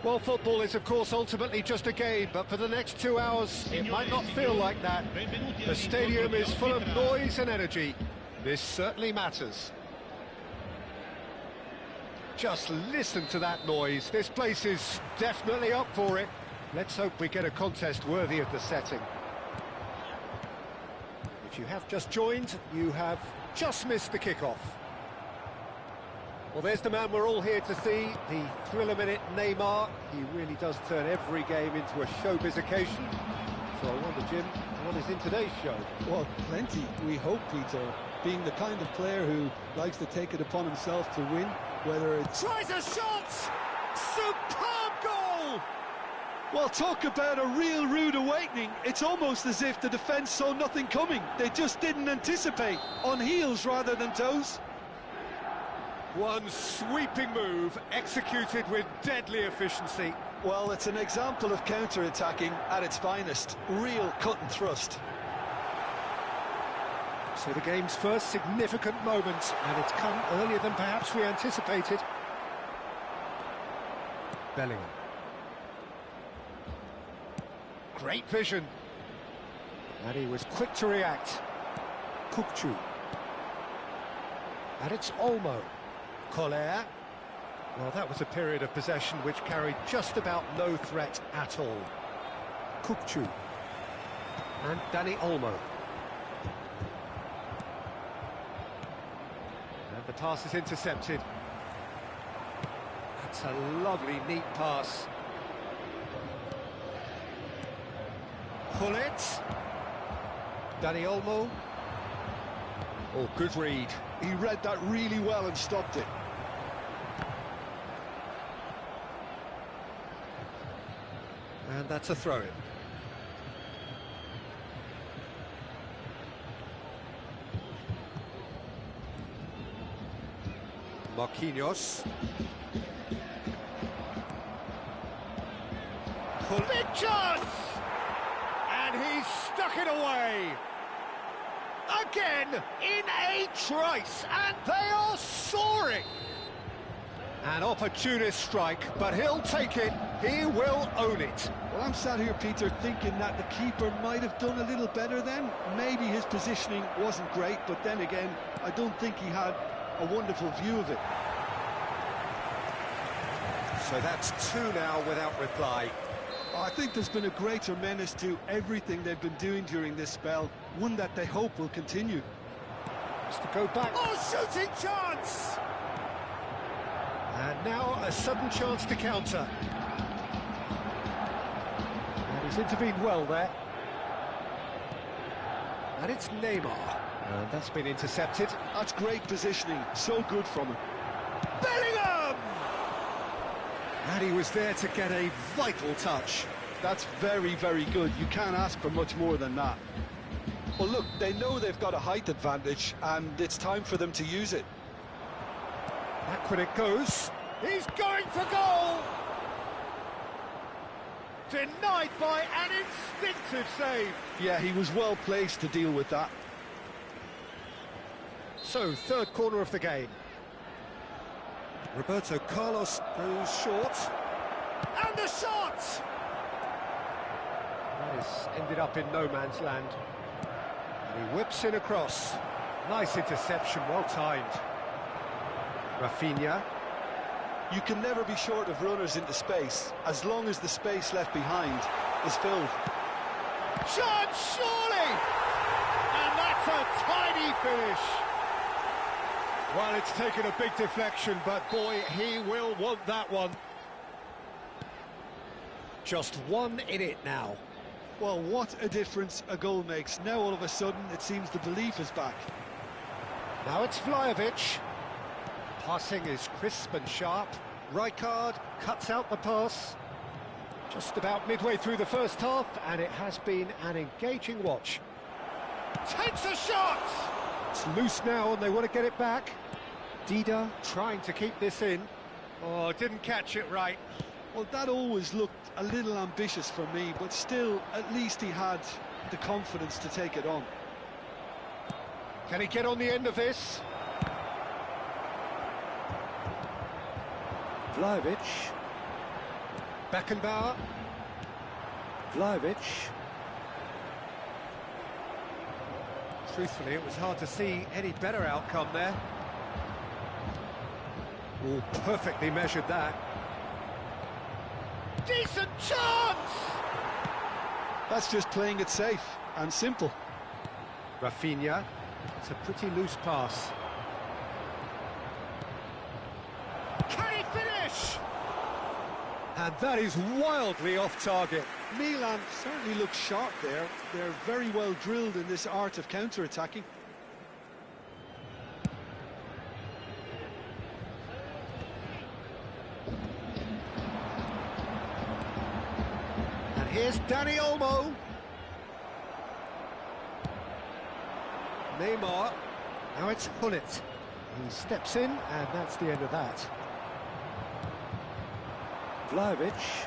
Well, football is, of course, ultimately just a game, but for the next 2 hours, it might not feel like that. The stadium is full of noise and energy. This certainly matters. Just listen to that noise. This place is definitely up for it. Let's hope we get a contest worthy of the setting. If you have just joined, you have just missed the kickoff. Well, there's the man we're all here to see, the thriller-minute Neymar. He really does turn every game into a showbiz occasion. So I wonder, Jim, what is in today's show? Well, plenty, we hope, Peter. Being the kind of player who likes to take it upon himself to win, whether it's... Tries a shot! Superb goal! Well, talk about a real rude awakening. It's almost as if the defence saw nothing coming. They just didn't anticipate, on heels rather than toes. One sweeping move, executed with deadly efficiency. Well, it's an example of counter-attacking at its finest. Real cut and thrust. So the game's first significant moment, and it's come earlier than perhaps we anticipated. Bellingham. Great vision. And he was quick to react. Kukçu. And it's Olmo. Koller. Well, that was a period of possession which carried just about no threat at all. Kukçu. And Dani Olmo. And the pass is intercepted. That's a lovely, neat pass. Pull it. Dani Olmo. Oh, good read. He read that really well and stopped it. And that's a throw-in. Marquinhos. Big chance! And he's stuck it away. Again, in a trice, and they are soaring. An opportunist strike, but he'll take it. He will own it. Well, I'm sat here, Peter, thinking that the keeper might have done a little better then. Maybe his positioning wasn't great, but then again, I don't think he had a wonderful view of it. So that's two now without reply. I think there's been a greater menace to everything they've been doing during this spell, one that they hope will continue. Just to go back. Oh, shooting chance! And now a sudden chance to counter. And he's intervened well there. And it's Neymar. And that's been intercepted. That's great positioning, so good from him. Bellingham! And he was there to get a vital touch. That's very, very good. You can't ask for much more than that. Well, look, they know they've got a height advantage, and it's time for them to use it. Back when it goes. He's going for goal! Denied by an instinctive save. Yeah, he was well placed to deal with that. So, third corner of the game. Roberto Carlos goes short. And the shot! This ended up in no man's land. And he whips in across. Nice interception, well timed. Rafinha. You can never be short of runners into space, as long as the space left behind is filled. Chance, surely! And that's a tiny finish. Well, it's taken a big deflection, but boy, he will want that one. Just one in it now. Well, what a difference a goal makes. Now, all of a sudden, it seems the belief is back. Now it's Vlahovic. Passing is crisp and sharp. Rijkaard cuts out the pass. Just about midway through the first half, and it has been an engaging watch. Takes a shot! It's loose now, and they want to get it back. Dida trying to keep this in. Oh, didn't catch it right. Well, that always looked a little ambitious for me, but still, at least he had the confidence to take it on. Can he get on the end of this? Vlahovic. Beckenbauer. Vlahovic. Truthfully, it was hard to see any better outcome there. All perfectly measured that. Decent chance! That's just playing it safe and simple. Rafinha. It's a pretty loose pass. Can he finish? And that is wildly off target. Milan certainly look sharp there. They're very well drilled in this art of counter-attacking. And here's Dani Olmo. Neymar. Now it's Hullet. He steps in, and that's the end of that. Vlahovic.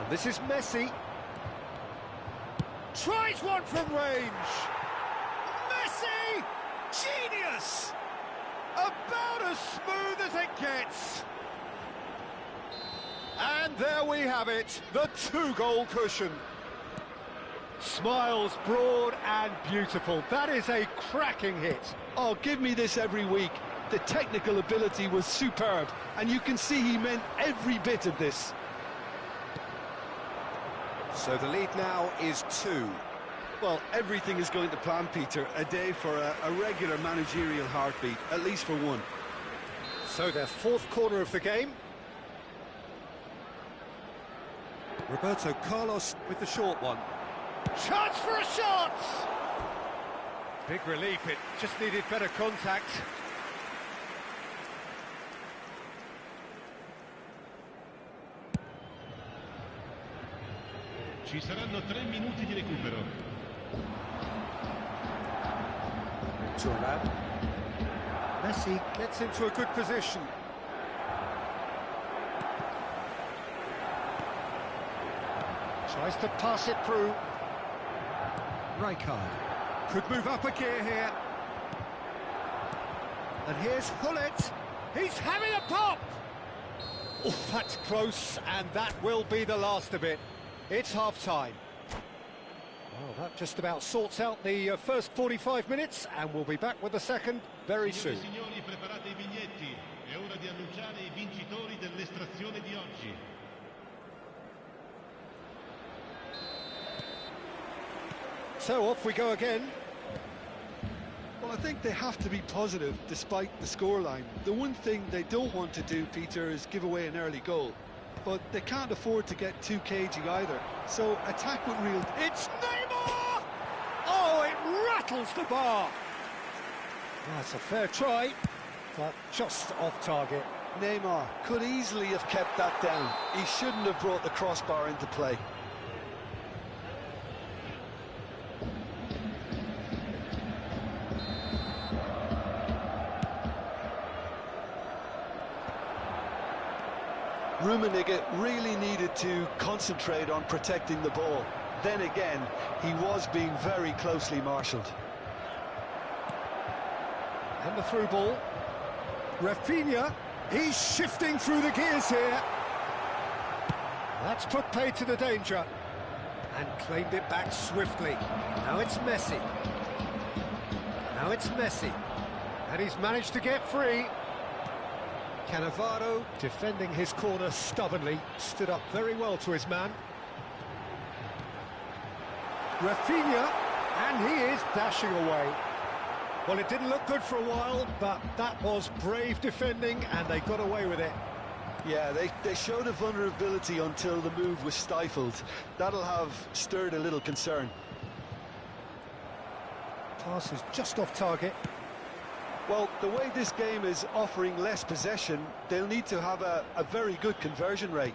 And this is Messi. Tries one from range. Messi! Genius! About as smooth as it gets. And there we have it, the two-goal cushion. Smiles broad and beautiful. That is a cracking hit. Oh, give me this every week. The technical ability was superb, and you can see he meant every bit of this. So the lead now is 2. Well, everything is going to plan, Peter. A day for a regular managerial heartbeat, at least for one. So their fourth corner of the game. Roberto Carlos with the short one. Chance for a shot! Big relief, it just needed better contact. Ci saranno 3 minuti di recupero. Thuram. Messi gets into a good position. Tries to pass it through. Rijkaard could move up a gear here. And here's Hullet. He's having a pop! Oh, that's close, and that will be the last of it. It's half-time. Well, that just about sorts out the first 45 minutes, and we'll be back with the second very soon. Signori, preparate I biglietti. È ora di annunciare I vincitori dell'estrazione di oggi. So off we go again. Well, I think they have to be positive despite the scoreline. The one thing they don't want to do, Peter, is give away an early goal. But they can't afford to get too cagey either. So attack with real... It's Neymar! Oh, it rattles the bar. That's a fair try, but just off target. Neymar could easily have kept that down. He shouldn't have brought the crossbar into play. Rummenigge really needed to concentrate on protecting the ball. Then again, he was being very closely marshalled. And the through ball. Rafinha, he's shifting through the gears here. That's put paid to the danger. And claimed it back swiftly. Now it's Messi. Now it's Messi. And he's managed to get free. Cannavaro, defending his corner stubbornly, stood up very well to his man. Rafinha, and he is dashing away. Well, it didn't look good for a while, but that was brave defending, and they got away with it. Yeah, they showed a vulnerability until the move was stifled. That'll have stirred a little concern. Pass is just off target. Well, the way this game is offering less possession, they'll need to have a very good conversion rate.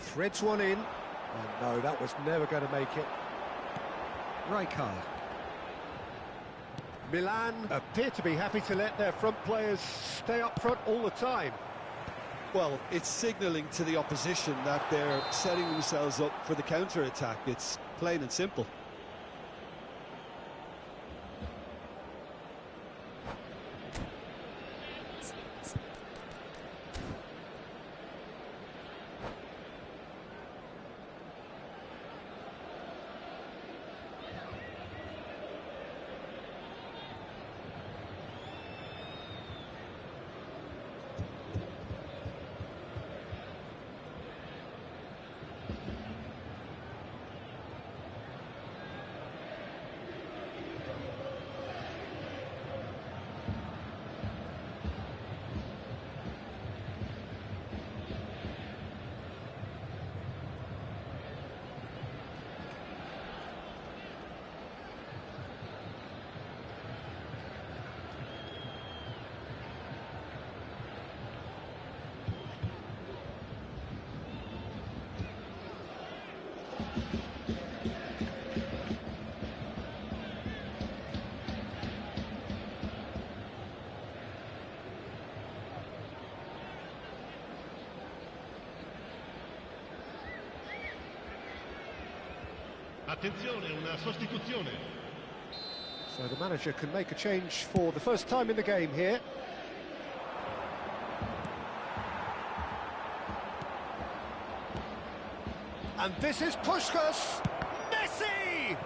Threads one in. Oh, no, that was never going to make it. Rijkaard. Milan appear to be happy to let their front players stay up front all the time. Well, it's signalling to the opposition that they're setting themselves up for the counter-attack. It's plain and simple. Attenzione, una sostituzione. So the manager can make a change for the first time in the game here. And this is Puskás! Messi!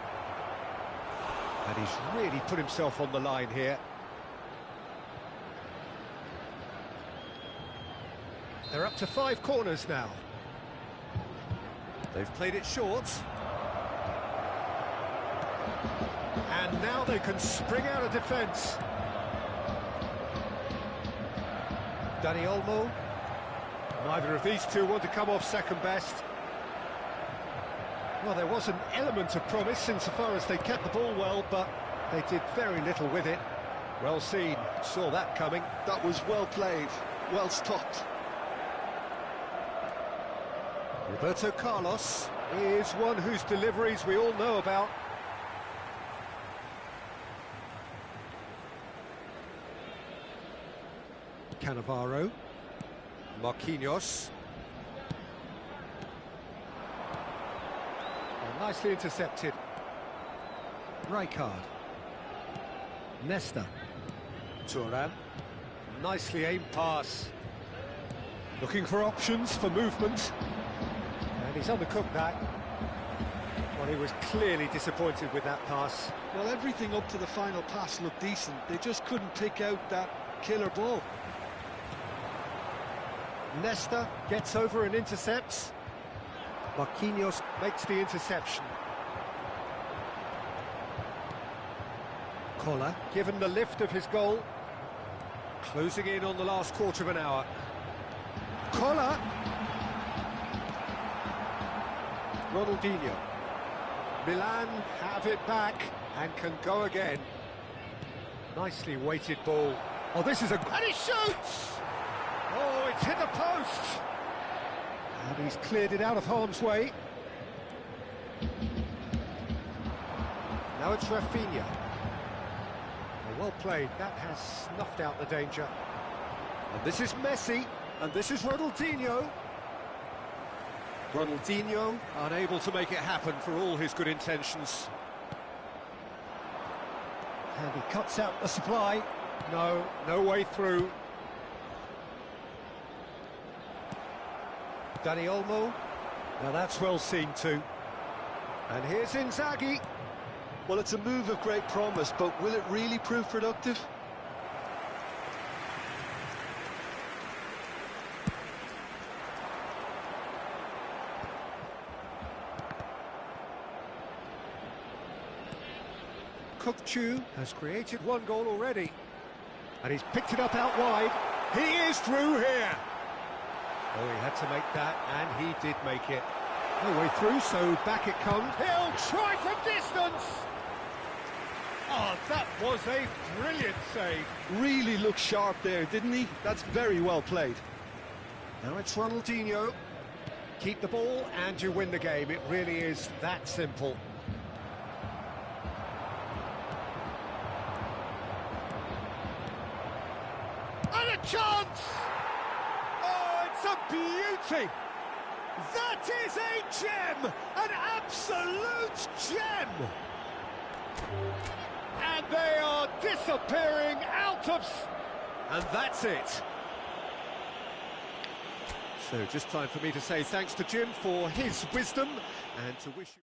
And he's really put himself on the line here. They're up to 5 corners now. They've played it short. And now they can spring out of defence. Dani Olmo. Neither of these two want to come off second best. Well, there was an element of promise insofar as they kept the ball well, but they did very little with it. Well seen, saw that coming. That was well played, well stopped. Roberto Carlos is one whose deliveries we all know about. Cannavaro. Marquinhos. Nicely intercepted. Rijkaard. Nesta. Thuram. Nicely aimed pass. Looking for options for movement. And he's undercooked that. Well, he was clearly disappointed with that pass. Well, everything up to the final pass looked decent. They just couldn't pick out that killer ball. Nesta gets over and intercepts. Marquinhos makes the interception. Koller, given the lift of his goal, closing in on the last quarter of an hour. Koller! Ronaldinho. Milan have it back and can go again. Nicely weighted ball. Oh, this is a... And he shoots! Oh, it's hit the post! And he's cleared it out of harm's way. Now it's Rafinha. Well played, that has snuffed out the danger. And this is Messi, and this is Ronaldinho. Ronaldinho unable to make it happen for all his good intentions. And he cuts out the supply. No way through. Dani Olmo. Now that's well seen too. And here's Inzaghi. Well, it's a move of great promise, but will it really prove productive? Kökçü has created 1 goal already. And he's picked it up out wide. He is through here. Oh, he had to make that, and he did make it. No way through, so back it comes. He'll try from distance! Oh, that was a brilliant save. Really looked sharp there, didn't he? That's very well played. Now it's Ronaldinho. Keep the ball and you win the game. It really is that simple. And a chance! Oh, it's a beauty! That is a gem! An absolute gem! And they are disappearing out of... And that's it. So just time for me to say thanks to Jim for his wisdom and to wish you...